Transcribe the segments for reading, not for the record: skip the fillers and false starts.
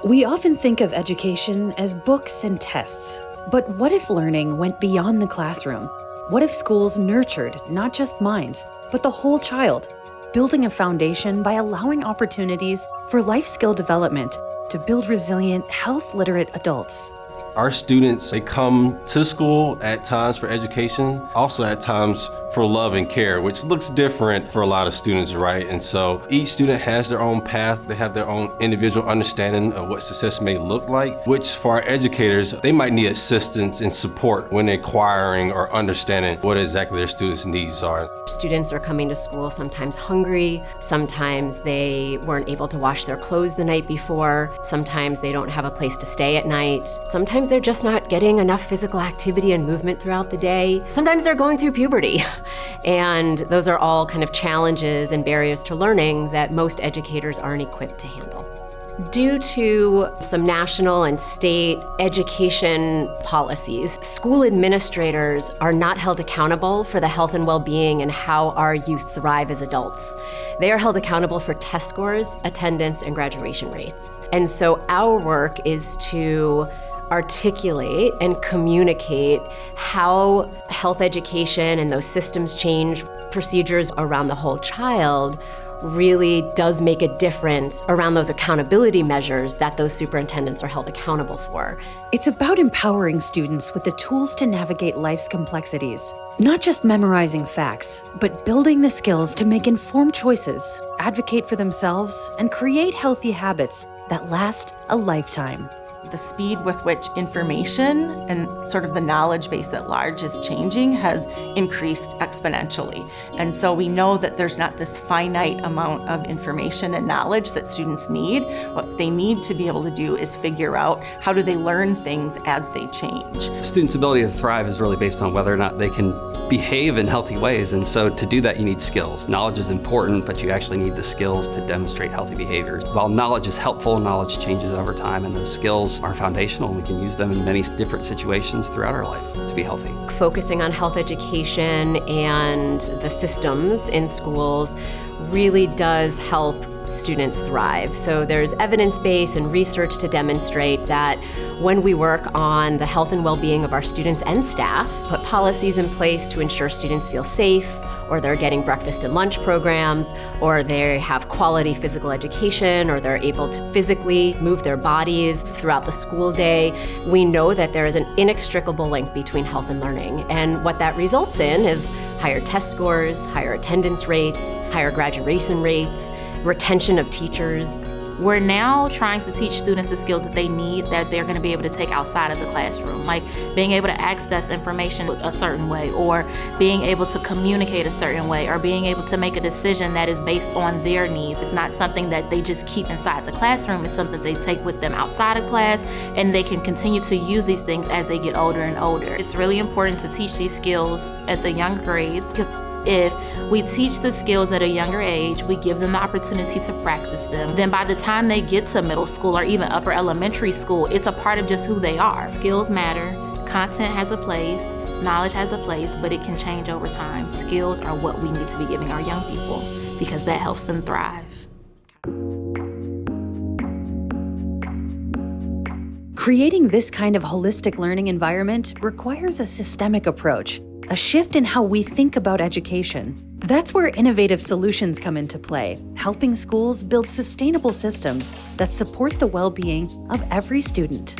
We often think of education as books and tests. But what if learning went beyond the classroom? What if schools nurtured not just minds, but the whole child, building a foundation by allowing opportunities for life skill development to build resilient, health-literate adults? Our students, they come to school at times for education, also at times for love and care, which looks different for a lot of students, right? And so each student has their own path. They have their own individual understanding of what success may look like, which for our educators, they might need assistance and support when acquiring or understanding what exactly their students' needs are. Students are coming to school sometimes hungry, sometimes they weren't able to wash their clothes the night before, sometimes they don't have a place to stay at night, sometimes they're just not getting enough physical activity and movement throughout the day, sometimes they're going through puberty. And those are all kind of challenges and barriers to learning that most educators aren't equipped to handle. Due to some national and state education policies, school administrators are not held accountable for the health and well-being and how our youth thrive as adults. They are held accountable for test scores, attendance, and graduation rates. And so our work is to articulate and communicate how health education and those systems change procedures around the whole child really does make a difference around those accountability measures that those superintendents are held accountable for. It's about empowering students with the tools to navigate life's complexities, not just memorizing facts, but building the skills to make informed choices, advocate for themselves, and create healthy habits that last a lifetime. The speed with which information and sort of the knowledge base at large is changing has increased exponentially. And so we know that there's not this finite amount of information and knowledge that students need. What they need to be able to do is figure out how do they learn things as they change. Students' ability to thrive is really based on whether or not they can behave in healthy ways. And so to do that, you need skills. Knowledge is important, but you actually need the skills to demonstrate healthy behaviors. While knowledge is helpful, knowledge changes over time, and those skills are foundational, and we can use them in many different situations throughout our life to be healthy. Focusing on health education and the systems in schools really does help students thrive. So there's evidence base and research to demonstrate that when we work on the health and well-being of our students and staff, put policies in place to ensure students feel safe, or they're getting breakfast and lunch programs, or they have quality physical education, or they're able to physically move their bodies throughout the school day, we know that there is an inextricable link between health and learning. And what that results in is higher test scores, higher attendance rates, higher graduation rates, retention of teachers. We're now trying to teach students the skills that they need that they're going to be able to take outside of the classroom, like being able to access information a certain way, or being able to communicate a certain way, or being able to make a decision that is based on their needs. It's not something that they just keep inside the classroom. It's something they take with them outside of class, and they can continue to use these things as they get older and older. It's really important to teach these skills at the younger grades, because if we teach the skills at a younger age, we give them the opportunity to practice them, then by the time they get to middle school or even upper elementary school, it's a part of just who they are. Skills matter, content has a place, knowledge has a place, but it can change over time. Skills are what we need to be giving our young people because that helps them thrive. Creating this kind of holistic learning environment requires a systemic approach, a shift in how we think about education. That's where innovative solutions come into play, helping schools build sustainable systems that support the well-being of every student.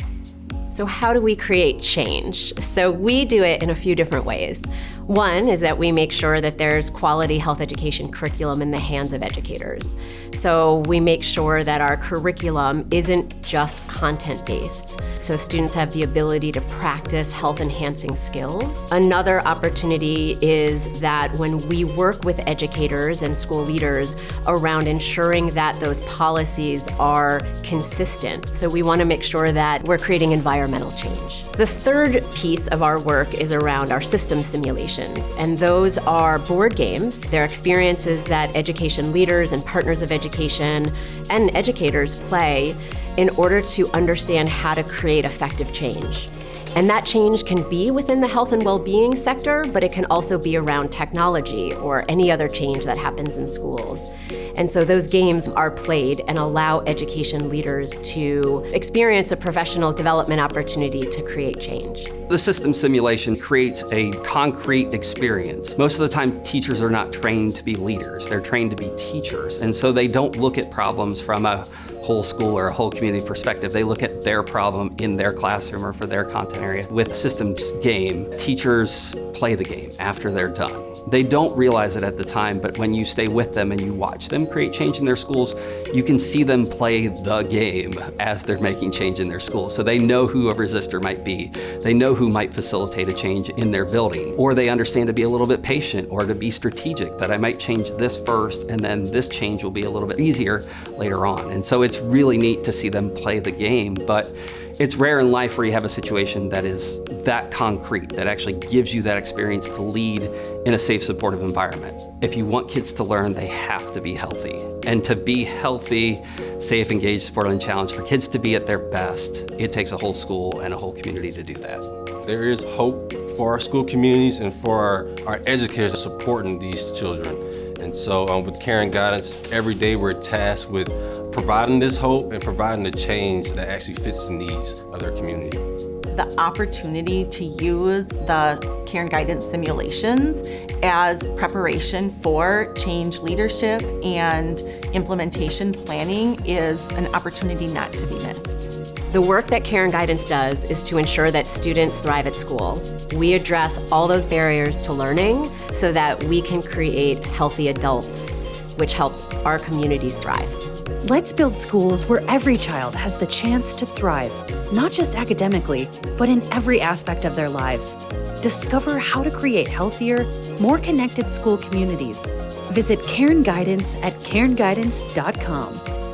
So how do we create change? So we do it in a few different ways. One is that we make sure that there's quality health education curriculum in the hands of educators. So we make sure that our curriculum isn't just content-based, so students have the ability to practice health-enhancing skills. Another opportunity is that when we work with educators and school leaders around ensuring that those policies are consistent. So we want to make sure that we're creating environmental change. The third piece of our work is around our system simulations, and those are board games. They're experiences that education leaders and partners of education and educators play in order to understand how to create effective change. And that change can be within the health and well-being sector, but it can also be around technology or any other change that happens in schools. And so those games are played and allow education leaders to experience a professional development opportunity to create change. The system simulation creates a concrete experience. Most of the time, teachers are not trained to be leaders. They're trained to be teachers. And so they don't look at problems from a whole school or a whole community perspective. They look at their problem in their classroom or for their content area. With systems game, teachers play the game after they're done. They don't realize it at the time, but when you stay with them and you watch them create change in their schools, you can see them play the game as they're making change in their school. So they know who a resistor might be. They know who might facilitate a change in their building. Or they understand to be a little bit patient or to be strategic, that I might change this first and then this change will be a little bit easier later on. And so it's really neat to see them play the game, but it's rare in life where you have a situation that is that concrete, that actually gives you that experience to lead in a safe, supportive environment. If you want kids to learn, they have to be healthy. And to be healthy, safe, engaged, supportive, and challenged, for kids to be at their best, it takes a whole school and a whole community to do that. There is hope for our school communities and for our educators supporting these children. And so with Cairn Guidance, every day we're tasked with providing this hope and providing the change that actually fits the needs of their community. The opportunity to use the Cairn Guidance simulations as preparation for change leadership and implementation planning is an opportunity not to be missed. The work that Cairn Guidance does is to ensure that students thrive at school. We address all those barriers to learning so that we can create healthy adults, which helps our communities thrive. Let's build schools where every child has the chance to thrive, not just academically, but in every aspect of their lives. Discover how to create healthier, more connected school communities. Visit Cairn Guidance at cairnguidance.com.